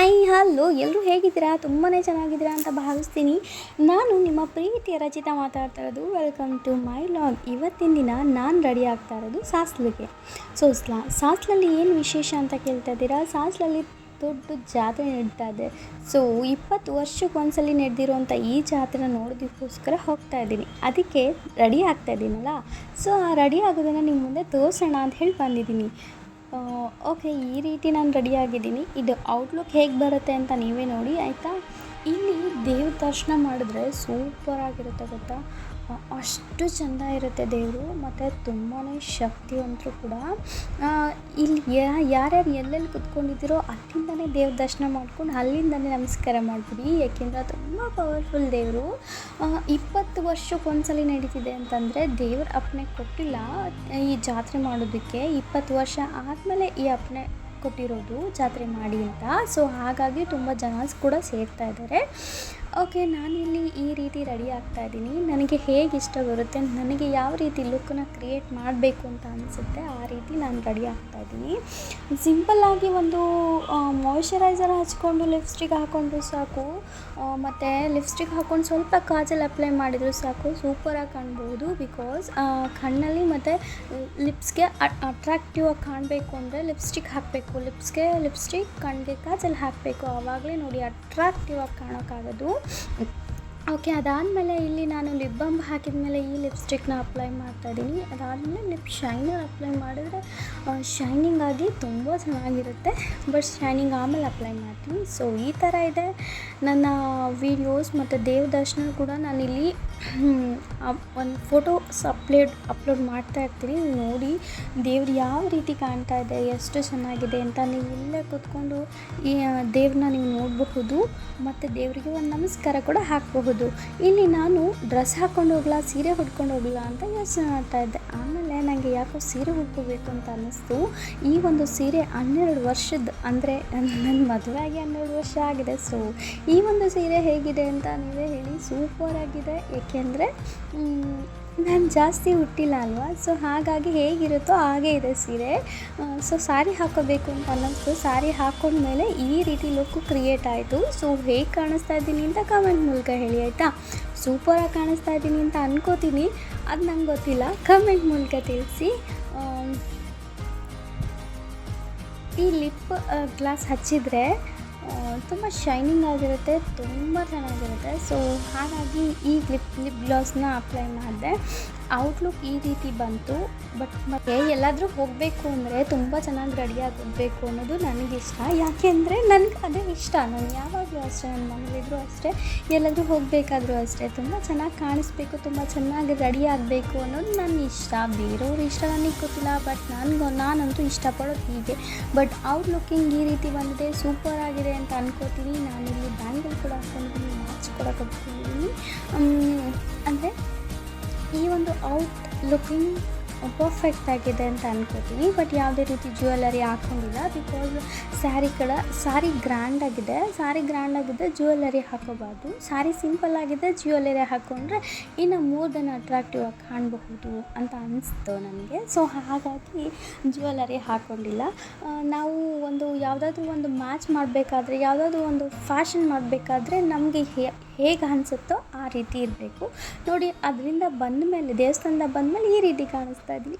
Hi hello ಎಲ್ಲರೂ ಹೇಗಿದ್ದೀರಾ? ತುಂಬಾ ಚೆನ್ನಾಗಿದ್ದೀರಾ ಅಂತ ಭಾವಿಸ್ತೀನಿ. ನಾನು ನಿಮ್ಮ ಪ್ರೀತಿಯ ರಚಿತಾ ಮಾತಾಡ್ತಾ ಇರೋದು. Welcome to my vlog. ಇವತ್ತಿನ ದಿನ ನಾನು ರೆಡಿ ಆಗ್ತಾ ಇರೋದು ಸಾಸ್ಲಿಗೆ. ಸೊ ಸಾಸ್ಲಲ್ಲಿ ಏನು ವಿಶೇಷ ಅಂತ ಕೇಳ್ತಾ ಇದ್ದೀರಾ? ಸಾಸ್ಲಲ್ಲಿ ದೊಡ್ಡ ಜಾತ್ರೆ ನಡೀತಾ ಇದೆ. ಸೊ 20 ವರ್ಷಕ್ಕೊಂದ್ಸಲಿ ನಡೆದಿರೋಂಥ ಈ ಜಾತ್ರೆ ನೋಡೋದಕ್ಕೋಸ್ಕರ ಹೋಗ್ತಾ ಇದ್ದೀನಿ. ಅದಕ್ಕೆ ರೆಡಿ ಆಗ್ತಾ ಇದ್ದೀನಲ್ಲ, ಸೊ ಆ ರೆಡಿ ಆಗೋದನ್ನು ನಿಮ್ಮ ಮುಂದೆ ತೋರಿಸೋಣ ಅಂತ ಹೇಳಿ ಬಂದಿದ್ದೀನಿ. ಓಕೆ, ಈ ರೀತಿ ನಾನು ರೆಡಿಯಾಗಿದ್ದೀನಿ. ಇದು ಔಟ್ಲುಕ್ ಹೇಗೆ ಬರುತ್ತೆ ಅಂತ ನೀವೇ ನೋಡಿ ಆಯಿತಾ. ಇಲ್ಲಿ ದೇವ್ರ ದರ್ಶನ ಮಾಡಿದ್ರೆ ಸೂಪರಾಗಿರುತ್ತೆ ಗೊತ್ತಾ. ಅಷ್ಟು ಚೆಂದ ಇರುತ್ತೆ ದೇವರು, ಮತ್ತು ತುಂಬಾ ಶಕ್ತಿವಂತರು ಕೂಡ. ಇಲ್ಲಿ ಯಾರ್ಯಾರು ಎಲ್ಲೆಲ್ಲಿ ಕೂತ್ಕೊಂಡಿದ್ದೀರೋ ಅಲ್ಲಿಂದನೇ ದೇವ್ರ ದರ್ಶನ ಮಾಡ್ಕೊಂಡು ಅಲ್ಲಿಂದನೇ ನಮಸ್ಕಾರ ಮಾಡಿಬಿಡಿ. ಯಾಕೆಂದರೆ ತುಂಬ ಪವರ್ಫುಲ್ ದೇವರು. 20 ವರ್ಷಕ್ಕೊಂದ್ಸಲಿ ನಡೀತಿದೆ ಅಂತಂದರೆ ದೇವ್ರ ಅಪ್ಪಣೆ ಕೊಟ್ಟಿಲ್ಲ ಈ ಜಾತ್ರೆ ಮಾಡೋದಕ್ಕೆ. 20 ವರ್ಷ ಆದಮೇಲೆ ಈ ಅಪ್ಪಣೆ ಕೊಟ್ಟಿರೋದು ಜಾತ್ರೆ ಮಾಡಿ ಅಂತ. ಸೊ ಹಾಗಾಗಿ ತುಂಬ ಜನ ಕೂಡ ಸೇರ್ತಾ ಇದ್ದಾರೆ. ಓಕೆ, ನಾನಿಲ್ಲಿ ಈ ರೀತಿ ರೆಡಿ ಆಗ್ತಾಯಿದ್ದೀನಿ. ನನಗೆ ಹೇಗೆ ಇಷ್ಟ ಬರುತ್ತೆ, ನನಗೆ ಯಾವ ರೀತಿ ಲುಕ್ಕನ್ನ ಕ್ರಿಯೇಟ್ ಮಾಡಬೇಕು ಅಂತ ಅನಿಸುತ್ತೆ ಆ ರೀತಿ ನಾನು ರೆಡಿ ಆಗ್ತಾಯಿದ್ದೀನಿ. ಸಿಂಪಲ್ಲಾಗಿ ಒಂದು ಮಾಯ್ಶ್ಚರೈಸರ್ ಹಚ್ಕೊಂಡು ಲಿಪ್ಸ್ಟಿಕ್ ಹಾಕ್ಕೊಂಡ್ರು ಸಾಕು, ಮತ್ತು ಲಿಪ್ಸ್ಟಿಕ್ ಹಾಕ್ಕೊಂಡು ಸ್ವಲ್ಪ ಕಾಜಲ್ ಅಪ್ಲೈ ಮಾಡಿದರೂ ಸಾಕು, ಸೂಪರಾಗಿ ಕಾಣ್ಬೋದು. ಬಿಕಾಸ್ ಕಣ್ಣಲ್ಲಿ ಮತ್ತು ಲಿಪ್ಸ್ಗೆ ಅಟ್ರಾಕ್ಟಿವ್ ಆಗಿ ಕಾಣಬೇಕು ಅಂದರೆ ಲಿಪ್ಸ್ಟಿಕ್ ಹಾಕಬೇಕು. ಲಿಪ್ಸ್ಟಿಕ್, ಕಣ್ಣಿಗೆ ಕಾಜಲ್ ಹಾಕಬೇಕು, ಆವಾಗಲೇ ನೋಡಿ ಅಟ್ರಾಕ್ಟಿವ್ ಆಗಿ ಕಾಣೋಕ್ಕಾಗೋದು. ಓಕೆ, ಅದಾದಮೇಲೆ ಇಲ್ಲಿ ನಾನು ಲಿಪ್ ಬಾಮ್ ಹಾಕಿದ ಮೇಲೆ ಈ ಲಿಪ್ಸ್ಟಿಕ್ನ ಅಪ್ಲೈ ಮಾಡ್ತಾಯಿದ್ದೀನಿ. ಅದಾದಮೇಲೆ ಲಿಪ್ ಶೈನರ್ ಅಪ್ಲೈ ಮಾಡಿದ್ರೆ ಶೈನಿಂಗ್ ಆಗಿ ತುಂಬ ಚೆನ್ನಾಗಿರುತ್ತೆ. ಬಟ್ ಶೈನಿಂಗ್ ಆಮೇಲೆ ಅಪ್ಲೈ ಮಾಡ್ತೀನಿ. ಸೊ ಈ ಥರ ಇದೆ ನನ್ನ ವೀಡಿಯೋಸ್. ಮತ್ತು ದೇವ್ರ ದರ್ಶನ ಕೂಡ ನಾನಿಲ್ಲಿ ಒಂದು ಫೋಟೋಸ್ ಅಪ್ಲೋಡ್ ಮಾಡ್ತಾ ಇರ್ತೀನಿ. ನೋಡಿ ದೇವ್ರು ಯಾವ ರೀತಿ ಕಾಣ್ತಾ ಇದೆ, ಎಷ್ಟು ಚೆನ್ನಾಗಿದೆ ಅಂತ ನೀವು ಇಲ್ಲೇ ಕೂತ್ಕೊಂಡು ಈ ದೇವ್ರನ್ನ ನೀವು ನೋಡಬಹುದು. ಮತ್ತು ದೇವರಿಗೆ ಒಂದು ನಮಸ್ಕಾರ ಕೂಡ ಹಾಕಬಹುದು. ಇಲ್ಲಿ ನಾನು ಡ್ರೆಸ್ ಹಾಕ್ಕೊಂಡು ಹೋಗಲ್ಲ, ಸೀರೆ ಉಟ್ಕೊಂಡು ಹೋಗಲ್ಲ ಅಂತ ಯೋಚನೆ ಮಾಡ್ತಾ ಇದ್ದೆ. ಆಮೇಲೆ ನನಗೆ ಯಾಕೋ ಸೀರೆ ಉಟ್ಕೋಬೇಕು ಅಂತ ಅನ್ನಿಸ್ತು. ಈ ಒಂದು ಸೀರೆ 12 ವರ್ಷದ, ಅಂದರೆ ನನ್ನ ಮದುವೆ ಆಗಿ 12 ವರ್ಷ ಆಗಿದೆ. ಸೊ ಈ ಒಂದು ಸೀರೆ ಹೇಗಿದೆ ಅಂತ ನೀವೇ ಹೇಳಿ. ಸೂಪರಾಗಿದೆ, ಏಕೆಂದರೆ ನಾನು ಜಾಸ್ತಿ ಹುಟ್ಟಿಲ್ಲ ಅಲ್ವಾ. ಸೊ ಹಾಗಾಗಿ ಹೇಗಿರುತ್ತೋ ಹಾಗೇ ಇದೆ ಸೀರೆ. ಸೊ ಸಾರಿ ಹಾಕೋಬೇಕು ಅಂತ ಅನ್ನಿಸ್ತು. ಸಾರಿ ಹಾಕ್ಕೊಂಡ್ಮೇಲೆ ಈ ರೀತಿ ಲುಕ್ಕು ಕ್ರಿಯೇಟ್ ಆಯಿತು. ಸೊ ಹೇಗೆ ಕಾಣಿಸ್ತಾ ಇದ್ದೀನಿ ಅಂತ ಕಮೆಂಟ್ ಮೂಲಕ ಹೇಳಿ ಆಯಿತಾ. ಸೂಪರಾಗಿ ಕಾಣಿಸ್ತಾ ಇದ್ದೀನಿ ಅಂತ ಅನ್ಕೋತೀನಿ, ಅದು ನಂಗೆ ಗೊತ್ತಿಲ್ಲ, ಕಮೆಂಟ್ ಮೂಲಕ ತಿಳಿಸಿ. ಈ ಲಿಪ್ ಗ್ಲಾಸ್ ಹಚ್ಚಿದರೆ ತುಂಬ ಶೈನಿಂಗ್ ಆಗಿರುತ್ತೆ, ತುಂಬ ಚೆನ್ನಾಗಿರುತ್ತೆ. ಸೊ ಹಾಗಾಗಿ ಈ ಲಿಪ್ ಗ್ಲಾಸ್ನ ಅಪ್ಲೈ ಮಾಡಿದೆ. ಔಟ್ಲುಕ್ ಈ ರೀತಿ ಬಂತು. ಬಟ್ ಮತ್ತೆ ಎಲ್ಲಾದರೂ ಹೋಗಬೇಕು ಅಂದರೆ ತುಂಬ ಚೆನ್ನಾಗಿ ರೆಡಿಯಾಗಿ ಹೋಗಬೇಕು ಅನ್ನೋದು ನನಗಿಷ್ಟ. ಯಾಕೆಂದರೆ ನನಗೆ ಅದೇ ಇಷ್ಟ. ನಾನು ಯಾವಾಗಲೂ ಅಷ್ಟೇ, ನನ್ನ ಮನೇಲಿದ್ದರೂ ಅಷ್ಟೇ, ಎಲ್ಲಾದರೂ ಹೋಗಬೇಕಾದ್ರೂ ಅಷ್ಟೇ, ತುಂಬ ಚೆನ್ನಾಗಿ ಕಾಣಿಸ್ಬೇಕು, ತುಂಬ ಚೆನ್ನಾಗಿ ರೆಡಿ ಆಗಬೇಕು ಅನ್ನೋದು ನನ್ನ ಇಷ್ಟ. ಬೇರೆಯವ್ರ ಇಷ್ಟ ನನಗೆ ಗೊತ್ತಿಲ್ಲ, ಬಟ್ ನಾನಂತೂ ಇಷ್ಟಪಡೋದು ಹೀಗೆ. ಬಟ್ ಔಟ್ಲುಕ್ಕಿಂಗ್ ಈ ರೀತಿ ಬಂದಿದೆ, ಸೂಪರ್ ಆಗಿದೆ ಅಂತ ಅನ್ಕೋತೀನಿ. ನಾನಿಲ್ಲಿ ಬ್ಯಾಂಗಲ್ ಕೂಡ ಹಾಕ್ಕೊಂಡಿದ್ದೀನಿ, ವಾಚ್ ಕೂಡ ಕಟ್ಕೊಂಡಿದ್ದೀನಿ. ಅಂದರೆ ಈ ಒಂದು ಔಟ್ ಲುಕ್ಕಿಂಗ್ ಪರ್ಫೆಕ್ಟ್ ಆಗಿದೆ ಅಂತ ಅನ್ಕೋತೀನಿ. ಬಟ್ ಯಾವುದೇ ರೀತಿ ಜ್ಯುವೆಲರಿ ಹಾಕ್ಕೊಂಡಿಲ್ಲ. ಬಿಕಾಸ್ ಸ್ಯಾರಿ ಗ್ರ್ಯಾಂಡಾಗಿದೆ. ಜ್ಯುವೆಲರಿ ಹಾಕೋಬಾರ್ದು. ಸ್ಯಾರಿ ಸಿಂಪಲ್ ಆಗಿದೆ, ಜ್ಯುವೆಲರಿ ಹಾಕ್ಕೊಂಡ್ರೆ ಇನ್ನು ಮೋರ್ ದೆನ್ ಅಟ್ರಾಕ್ಟಿವ್ ಆಗಿ ಕಾಣಬಹುದು ಅಂತ ಅನಿಸ್ತು ನನಗೆ. ಸೊ ಹಾಗಾಗಿ ಜ್ಯುವೆಲರಿ ಹಾಕ್ಕೊಂಡಿಲ್ಲ. ನಾವು ಯಾವುದಾದ್ರೂ ಒಂದು ಮ್ಯಾಚ್ ಮಾಡಬೇಕಾದ್ರೆ, ಯಾವುದಾದ್ರೂ ಒಂದು ಫ್ಯಾಷನ್ ಮಾಡಬೇಕಾದ್ರೆ ನಮಗೆ ಹೇಗೆ ಅನಿಸುತ್ತೋ ಆ ರೀತಿ ಇರಬೇಕು. ನೋಡಿ, ಅದರಿಂದ ದೇವಸ್ಥಾನದಿಂದ ಬಂದಮೇಲೆ ಈ ರೀತಿ ಕಾಣಿಸ್ತಾ ಇದ್ದೀನಿ.